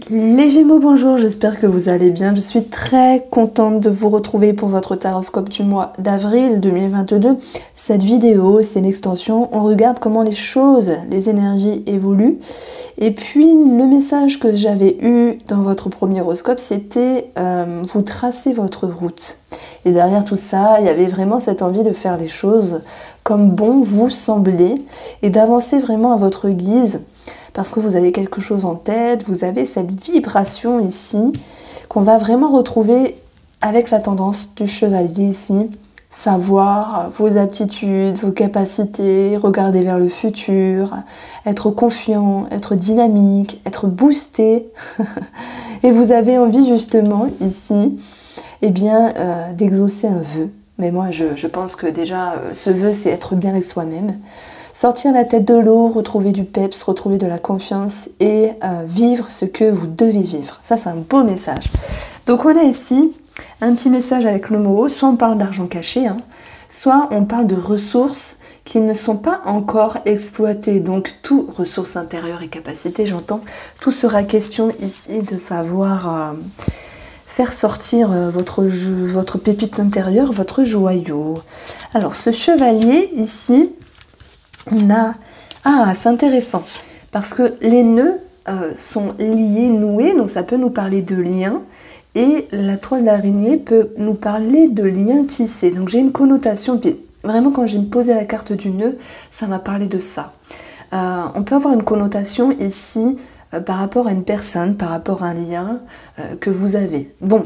Les Gémeaux, bonjour, j'espère que vous allez bien. Je suis très contente de vous retrouver pour votre taroscope du mois d'avril 2022. Cette vidéo, c'est une extension. On regarde comment les choses, les énergies évoluent. Et puis, le message que j'avais eu dans votre premier horoscope, c'était vous tracez votre route. Et derrière tout ça, il y avait vraiment cette envie de faire les choses comme bon vous semblait et d'avancer vraiment à votre guise. Parce que vous avez quelque chose en tête, vous avez cette vibration ici qu'on va vraiment retrouver avec la tendance du chevalier ici. Savoir vos aptitudes, vos capacités, regarder vers le futur, être confiant, être dynamique, être boosté. Et vous avez envie justement ici d'exaucer un vœu. Mais moi je pense que déjà ce vœu c'est être bien avec soi-même. Sortir la tête de l'eau, retrouver du peps, retrouver de la confiance et vivre ce que vous devez vivre. Ça, c'est un beau message. Donc, on a ici un petit message avec le mot. Soit on parle d'argent caché, soit on parle de ressources qui ne sont pas encore exploitées. Donc, tout, ressources intérieures et capacités, j'entends, tout sera question ici de savoir faire sortir votre pépite intérieure, votre joyau. Alors, ce chevalier ici... on a... Ah, c'est intéressant, parce que les nœuds sont liés, noués, donc ça peut nous parler de liens, et la toile d'araignée peut nous parler de liens tissés. Donc j'ai une connotation, puis vraiment quand j'ai posé la carte du nœud, ça m'a parlé de ça. On peut avoir une connotation ici par rapport à une personne, par rapport à un lien que vous avez. Bon,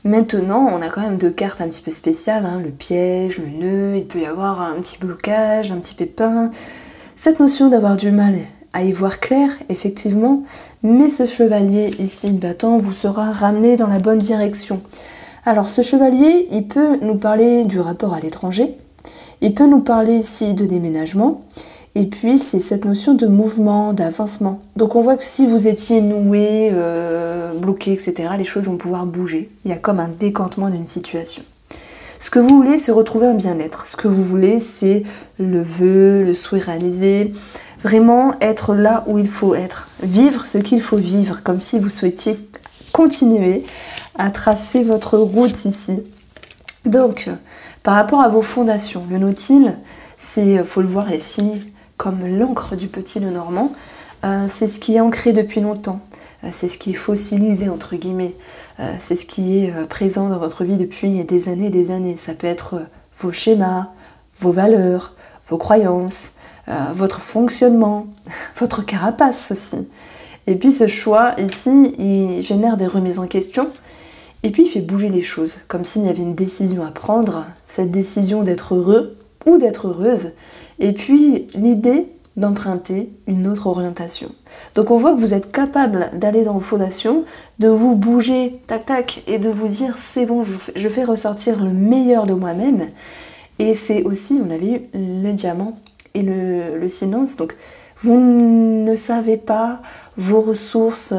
maintenant, on a quand même deux cartes un petit peu spéciales, le piège, le nœud, il peut y avoir un petit blocage, un petit pépin. Cette notion d'avoir du mal à y voir clair, effectivement, mais ce chevalier ici de bâton vous sera ramené dans la bonne direction. Alors ce chevalier, il peut nous parler du rapport à l'étranger, il peut nous parler ici de déménagement, et puis c'est cette notion de mouvement, d'avancement. Donc on voit que si vous étiez noué, bloqué, etc., les choses vont pouvoir bouger. Il y a comme un décantement d'une situation. Ce que vous voulez, c'est retrouver un bien-être. Ce que vous voulez, c'est le vœu, le souhait réalisé. Vraiment être là où il faut être. Vivre ce qu'il faut vivre, comme si vous souhaitiez continuer à tracer votre route ici. Donc, par rapport à vos fondations, le Nautile, c'est, faut le voir ici, comme l'encre du petit Lenormand, c'est ce qui est ancré depuis longtemps, c'est ce qui est fossilisé entre guillemets, c'est ce qui est présent dans votre vie depuis des années et des années. Ça peut être vos schémas, vos valeurs, vos croyances, votre fonctionnement, votre carapace aussi. Et puis ce choix ici, il génère des remises en question, et puis il fait bouger les choses, comme s'il y avait une décision à prendre, cette décision d'être heureux ou d'être heureuse, et puis l'idée d'emprunter une autre orientation. Donc on voit que vous êtes capable d'aller dans vos fondations, de vous bouger, tac tac, et de vous dire c'est bon, je fais ressortir le meilleur de moi-même. Et c'est aussi, on avait eu le diamant et le silence, donc vous ne savez pas vos ressources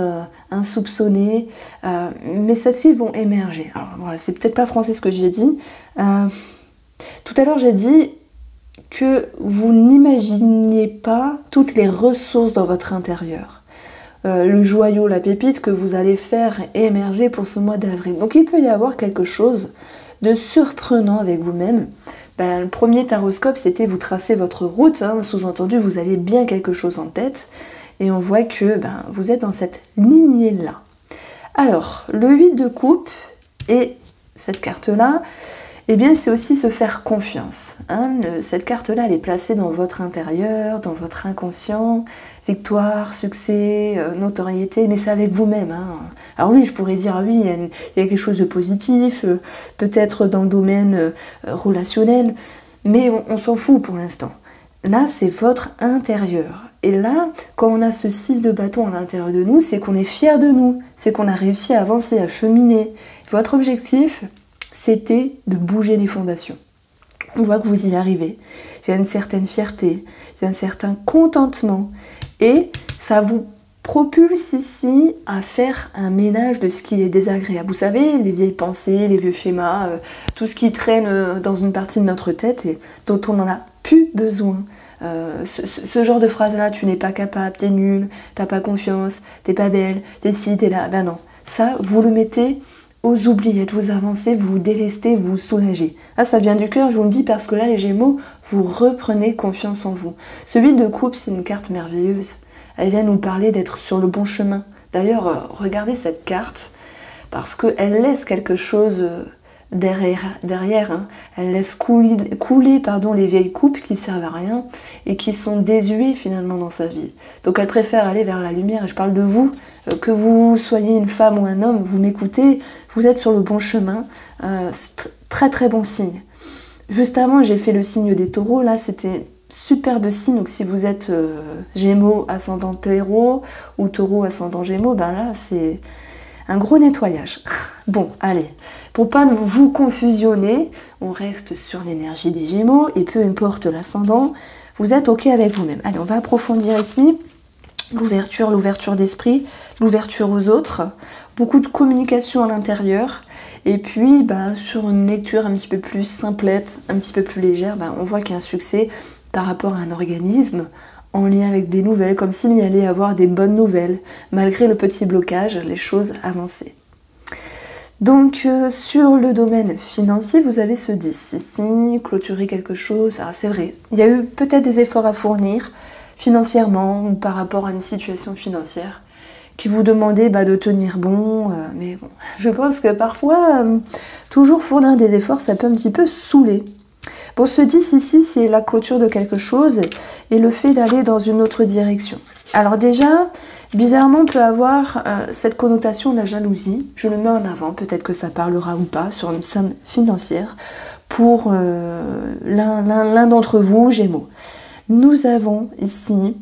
insoupçonnées, mais celles-ci vont émerger. Alors voilà, c'est peut-être pas français ce que j'ai dit. Tout à l'heure j'ai dit que vous n'imaginiez pas toutes les ressources dans votre intérieur. Le joyau, la pépite que vous allez faire émerger pour ce mois d'avril. Donc il peut y avoir quelque chose de surprenant avec vous-même. Le premier taroscope, c'était vous tracer votre route, sous-entendu, vous avez bien quelque chose en tête, et on voit que vous êtes dans cette lignée-là. Alors, le 8 de coupe et cette carte-là, c'est aussi se faire confiance. Cette carte-là, elle est placée dans votre intérieur, dans votre inconscient, victoire, succès, notoriété, mais c'est avec vous-même. Alors oui, je pourrais dire, oui, il y a quelque chose de positif, peut-être dans le domaine relationnel, mais on s'en fout pour l'instant. Là, c'est votre intérieur. Et là, quand on a ce 6 de bâton à l'intérieur de nous, c'est qu'on est fier de nous, c'est qu'on a réussi à avancer, à cheminer. Votre objectif, c'était de bouger les fondations. On voit que vous y arrivez. Il y a une certaine fierté, il y a un certain contentement. Et ça vous propulse ici à faire un ménage de ce qui est désagréable. Vous savez, les vieilles pensées, les vieux schémas, tout ce qui traîne dans une partie de notre tête et dont on n'en a plus besoin. Ce genre de phrase-là, tu n'es pas capable, t'es nul, t'as pas confiance, t'es pas belle, t'es ci, t'es là. Ben non, ça, vous le mettez aux oubliettes, vous avancez, vous vous délestez, vous vous soulagez. Ah, ça vient du cœur, je vous le dis, parce que là, les Gémeaux, vous reprenez confiance en vous. Ce 8 de coupe, c'est une carte merveilleuse. Elle vient nous parler d'être sur le bon chemin. D'ailleurs, regardez cette carte, parce qu'elle laisse quelque chose derrière hein. Elle laisse couler les vieilles coupes qui servent à rien et qui sont désuées finalement dans sa vie. Donc elle préfère aller vers la lumière, et je parle de vous, que vous soyez une femme ou un homme, vous m'écoutez, vous êtes sur le bon chemin, c'est très très bon signe. Juste avant, j'ai fait le signe des taureaux, là c'était superbe signe, donc si vous êtes Gémeaux ascendant Taureau ou Taureau ascendant Gémeaux, ben là c'est un gros nettoyage. Bon, allez, pour pas vous confusionner, on reste sur l'énergie des Gémeaux et peu importe l'ascendant, vous êtes ok avec vous-même. Allez, on va approfondir ici l'ouverture d'esprit, l'ouverture aux autres, beaucoup de communication à l'intérieur et puis sur une lecture un petit peu plus simplette, un petit peu plus légère, on voit qu'il y a un succès par rapport à un organisme en lien avec des nouvelles, comme s'il y allait avoir des bonnes nouvelles. Malgré le petit blocage, les choses avançaient. Donc, sur le domaine financier, vous avez ce 10. Ici, clôturer quelque chose, c'est vrai. Il y a eu peut-être des efforts à fournir, financièrement, ou par rapport à une situation financière, qui vous demandait de tenir bon. Mais bon, je pense que parfois, toujours fournir des efforts, ça peut un petit peu saouler. Bon, ce 10 ici, c'est la clôture de quelque chose et le fait d'aller dans une autre direction. Alors déjà, bizarrement, on peut avoir cette connotation de la jalousie. Je le mets en avant, peut-être que ça parlera ou pas, sur une somme financière pour l'un d'entre vous, Gémeaux. Nous avons ici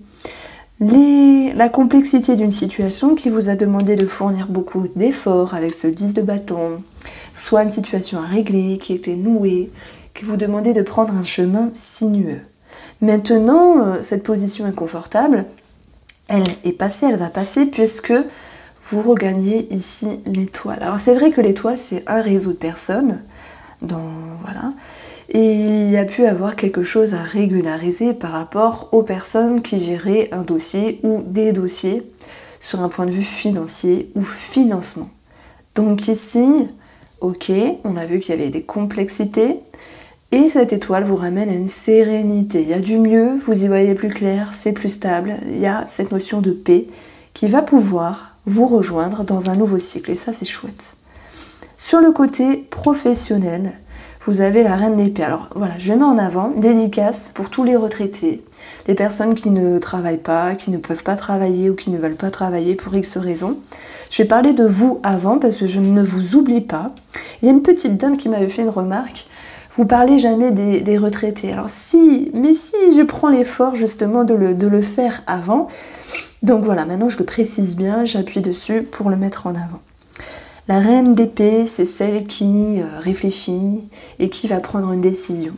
la complexité d'une situation qui vous a demandé de fournir beaucoup d'efforts avec ce 10 de bâton, soit une situation à régler qui était nouée, qui vous demandait de prendre un chemin sinueux. Maintenant, cette position inconfortable, elle est passée, elle va passer puisque vous regagnez ici l'étoile. Alors c'est vrai que l'étoile, c'est un réseau de personnes, voilà, et il y a pu avoir quelque chose à régulariser par rapport aux personnes qui géraient un dossier ou des dossiers sur un point de vue financier ou financement. Donc ici, ok, on a vu qu'il y avait des complexités, et cette étoile vous ramène à une sérénité. Il y a du mieux, vous y voyez plus clair, c'est plus stable. Il y a cette notion de paix qui va pouvoir vous rejoindre dans un nouveau cycle. Et ça, c'est chouette. Sur le côté professionnel, vous avez la reine d'épée. Alors voilà, je mets en avant, dédicace pour tous les retraités, les personnes qui ne travaillent pas, qui ne peuvent pas travailler ou qui ne veulent pas travailler pour X raisons. Je vais parler de vous avant parce que je ne vous oublie pas. Il y a une petite dame qui m'avait fait une remarque. Vous parlez jamais des retraités. Alors si je prends l'effort justement de le faire avant. Donc voilà, maintenant je le précise bien, j'appuie dessus pour le mettre en avant. La reine d'épée, c'est celle qui réfléchit et qui va prendre une décision.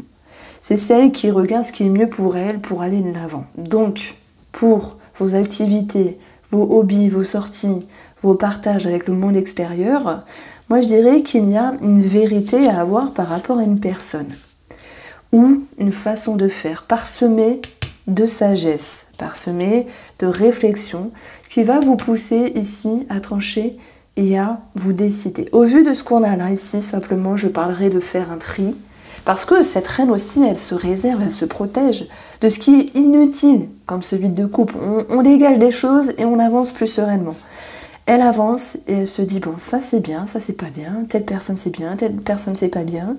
C'est celle qui regarde ce qui est mieux pour elle pour aller de l'avant. Donc, pour vos activités, vos hobbies, vos sorties, vos partages avec le monde extérieur, moi je dirais qu'il y a une vérité à avoir par rapport à une personne ou une façon de faire parsemée de sagesse, parsemée de réflexion qui va vous pousser ici à trancher et à vous décider. Au vu de ce qu'on a là ici, simplement je parlerai de faire un tri parce que cette reine aussi, elle se réserve, elle se protège de ce qui est inutile, comme ce 8 de coupe. On dégage des choses et on avance plus sereinement. Elle avance et elle se dit, bon, ça c'est bien, ça c'est pas bien, telle personne c'est bien, telle personne c'est pas bien,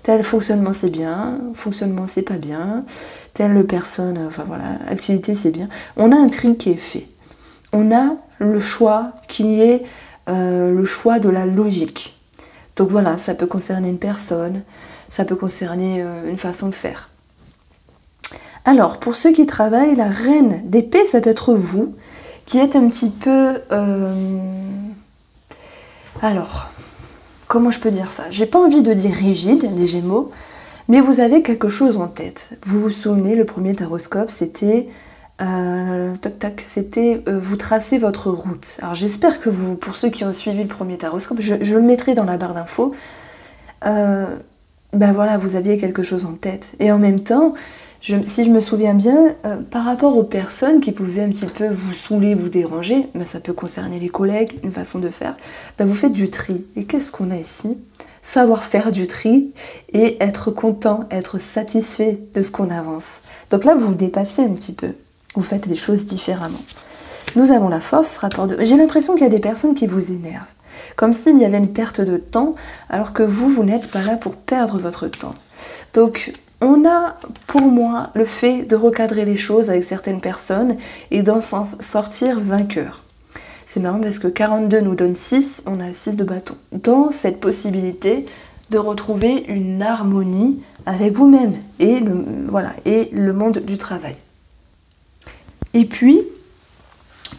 tel fonctionnement c'est bien, fonctionnement c'est pas bien, telle personne, enfin voilà, activité c'est bien. On a un tri qui est fait. On a le choix qui est le choix de la logique. Donc voilà, ça peut concerner une personne, ça peut concerner une façon de faire. Alors, pour ceux qui travaillent, la reine d'épée, ça peut être vous, qui êtes un petit peu... Alors, comment je peux dire ça? J'ai pas envie de dire rigide, les Gémeaux, mais vous avez quelque chose en tête. Vous vous souvenez, le premier taroscope, c'était... vous tracez votre route. Alors j'espère que vous, pour ceux qui ont suivi le premier taroscope, je le mettrai dans la barre d'infos, voilà, vous aviez quelque chose en tête. Et en même temps, Si je me souviens bien, par rapport aux personnes qui pouvaient un petit peu vous saouler, vous déranger, ben ça peut concerner les collègues, une façon de faire, ben vous faites du tri. Et qu'est-ce qu'on a ici? Savoir faire du tri et être content, être satisfait de ce qu'on avance. Donc là, vous vous dépassez un petit peu. Vous faites les choses différemment. Nous avons la force, rapport de... J'ai l'impression qu'il y a des personnes qui vous énervent. Comme s'il y avait une perte de temps, alors que vous n'êtes pas là pour perdre votre temps. Donc, on a, pour moi, le fait de recadrer les choses avec certaines personnes et d'en sortir vainqueur. C'est marrant parce que 42 nous donne 6, on a le 6 de bâton. Dans cette possibilité de retrouver une harmonie avec vous-même et le monde du travail. Et puis,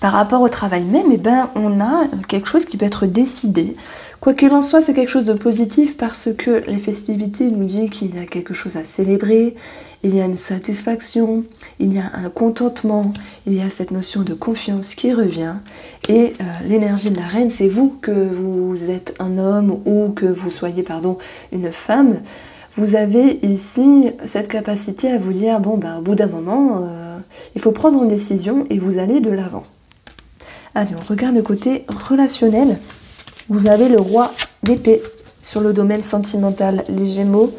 par rapport au travail même, on a quelque chose qui peut être décidé. Quoi qu'il en soit, c'est quelque chose de positif parce que les festivités nous disent qu'il y a quelque chose à célébrer, il y a une satisfaction, il y a un contentement, il y a cette notion de confiance qui revient. Et l'énergie de la reine, c'est vous, que vous êtes un homme ou que vous soyez une femme. Vous avez ici cette capacité à vous dire, au bout d'un moment, il faut prendre une décision et vous allez de l'avant. Allez, on regarde le côté relationnel. Vous avez le roi d'épée sur le domaine sentimental, les Gémeaux.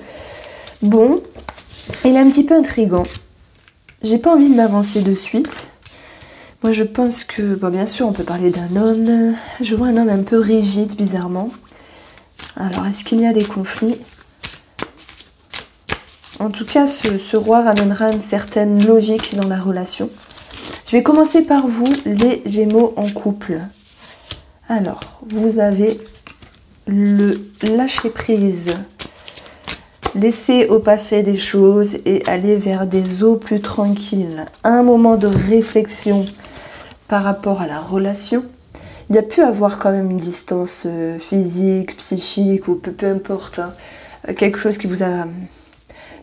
Bon, il est un petit peu intriguant. J'ai pas envie de m'avancer de suite. Moi, je pense que, bien sûr, on peut parler d'un homme. Je vois un homme un peu rigide, bizarrement. Alors, est-ce qu'il y a des conflits? En tout cas, ce roi ramènera une certaine logique dans la relation. Je vais commencer par vous, les Gémeaux en couple. Alors, vous avez le lâcher-prise. Laisser au passé des choses et aller vers des eaux plus tranquilles. Un moment de réflexion par rapport à la relation. Il y a pu avoir quand même une distance physique, psychique ou peu importe. Quelque chose qui vous a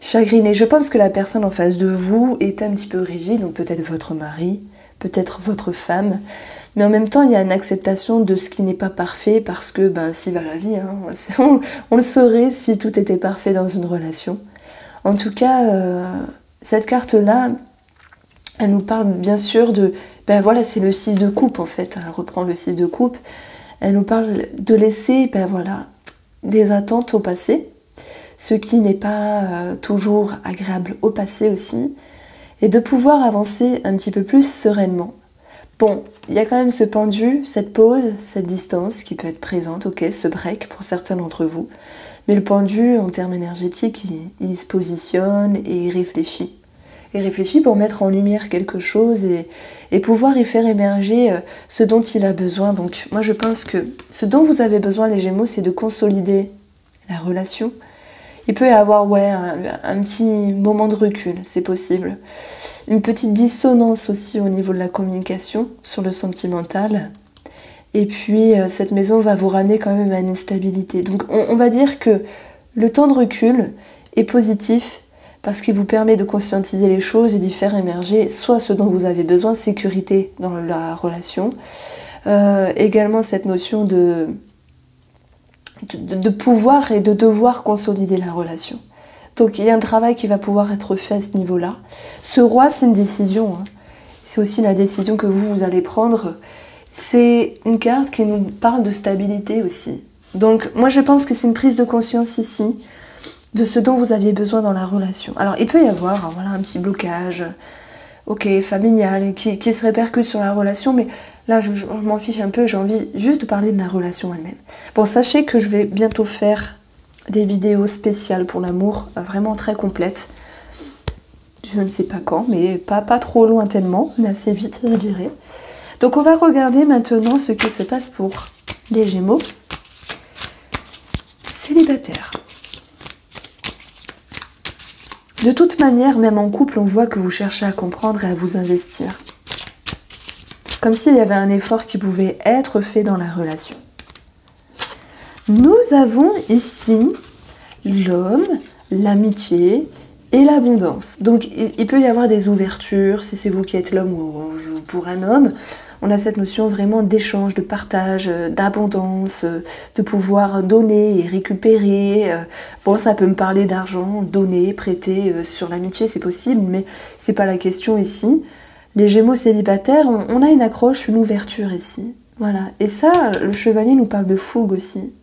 chagriné. Je pense que la personne en face de vous est un petit peu rigide, donc peut-être votre mari, peut-être votre femme. Mais en même temps, il y a une acceptation de ce qui n'est pas parfait parce que, si va la vie, on le saurait si tout était parfait dans une relation. En tout cas, cette carte-là, elle nous parle bien sûr de... c'est le 6 de coupe en fait, elle reprend le 6 de coupe. Elle nous parle de laisser, des attentes au passé, ce qui n'est pas toujours agréable au passé aussi, et de pouvoir avancer un petit peu plus sereinement. Bon, il y a quand même ce pendu, cette pause, cette distance qui peut être présente, ok, ce break pour certains d'entre vous. Mais le pendu, en termes énergétiques, il se positionne et il réfléchit. Il réfléchit pour mettre en lumière quelque chose et pouvoir y faire émerger ce dont il a besoin. Donc moi je pense que ce dont vous avez besoin les Gémeaux, c'est de consolider la relation. Il peut y avoir un petit moment de recul, c'est possible. Une petite dissonance aussi au niveau de la communication sur le sentimental. Et puis cette maison va vous ramener quand même à une stabilité. Donc on va dire que le temps de recul est positif parce qu'il vous permet de conscientiser les choses et d'y faire émerger soit ce dont vous avez besoin, sécurité dans la relation. Également cette notion de pouvoir et de devoir consolider la relation. Donc il y a un travail qui va pouvoir être fait à ce niveau-là. Ce roi, c'est une décision. C'est aussi la décision que vous allez prendre. C'est une carte qui nous parle de stabilité aussi. Donc moi je pense que c'est une prise de conscience ici de ce dont vous aviez besoin dans la relation. Alors il peut y avoir un petit blocage, familial, qui se répercute sur la relation, mais là je m'en fiche un peu, j'ai envie juste de parler de la relation elle-même. Bon, sachez que je vais bientôt faire des vidéos spéciales pour l'amour, vraiment très complètes. Je ne sais pas quand, mais pas trop lointainement, mais assez vite, je dirais. Donc on va regarder maintenant ce qui se passe pour les Gémeaux célibataires. De toute manière, même en couple, on voit que vous cherchez à comprendre et à vous investir. Comme s'il y avait un effort qui pouvait être fait dans la relation. Nous avons ici l'homme, l'amitié et l'abondance. Donc il peut y avoir des ouvertures, si c'est vous qui êtes l'homme ou pour un homme. on a cette notion vraiment d'échange, de partage, d'abondance, de pouvoir donner et récupérer. Bon, ça peut me parler d'argent, donner, prêter, sur l'amitié c'est possible, mais c'est pas la question ici. Les Gémeaux célibataires, on a une accroche, une ouverture ici. Voilà. Et ça, le chevalier nous parle de fougue aussi.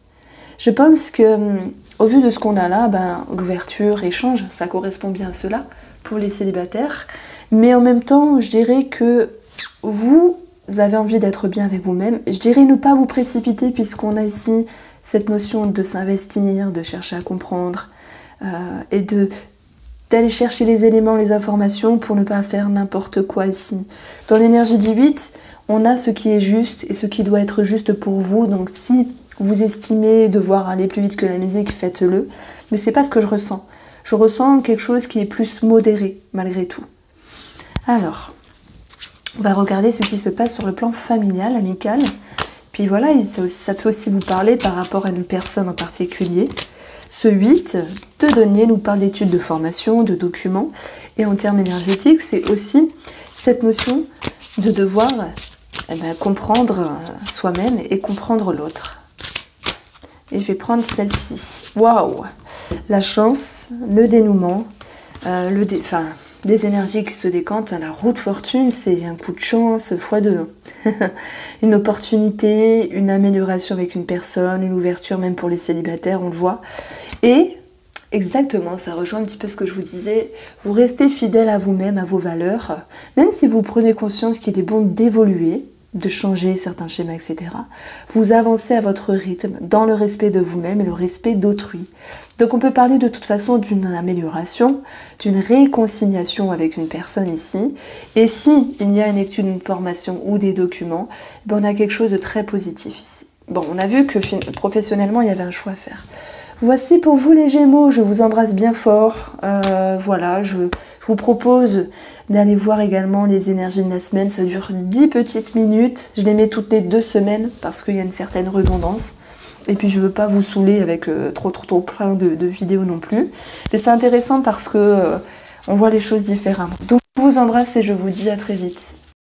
Je pense que, au vu de ce qu'on a là, l'ouverture, échange, ça correspond bien à cela pour les célibataires. Mais en même temps, je dirais que vous avez envie d'être bien avec vous-même. Je dirais ne pas vous précipiter puisqu'on a ici cette notion de s'investir, de chercher à comprendre et d'aller chercher les éléments, les informations pour ne pas faire n'importe quoi ici. Dans l'énergie du 8, on a ce qui est juste et ce qui doit être juste pour vous. Donc si vous estimez devoir aller plus vite que la musique, faites-le. Mais c'est pas ce que je ressens. Je ressens quelque chose qui est plus modéré, malgré tout. Alors, on va regarder ce qui se passe sur le plan familial, amical. Puis voilà, ça peut aussi vous parler par rapport à une personne en particulier. Ce 8 de denier nous parle d'études de formation, de documents. Et en termes énergétiques, c'est aussi cette notion de devoir comprendre soi-même et comprendre l'autre. Et je vais prendre celle-ci. Waouh! La chance, le dénouement, des énergies qui se décantent. La roue de fortune, c'est un coup de chance x2. Une opportunité, une amélioration avec une personne, une ouverture même pour les célibataires, on le voit. Et exactement, ça rejoint un petit peu ce que je vous disais. Vous restez fidèle à vous-même, à vos valeurs, même si vous prenez conscience qu'il est bon d'évoluer, de changer certains schémas, etc. Vous avancez à votre rythme, dans le respect de vous-même et le respect d'autrui. Donc on peut parler de toute façon d'une amélioration, d'une réconciliation avec une personne ici. Et si il y a une étude, une formation ou des documents, on a quelque chose de très positif ici. Bon, on a vu que professionnellement, il y avait un choix à faire. Voici pour vous les Gémeaux, je vous embrasse bien fort. Voilà, je vous propose d'aller voir également les énergies de la semaine. Ça dure 10 petites minutes. Je les mets toutes les 2 semaines parce qu'il y a une certaine redondance. Et puis je veux pas vous saouler avec trop plein de vidéos non plus. Mais c'est intéressant parce que on voit les choses différemment. Donc je vous embrasse et je vous dis à très vite.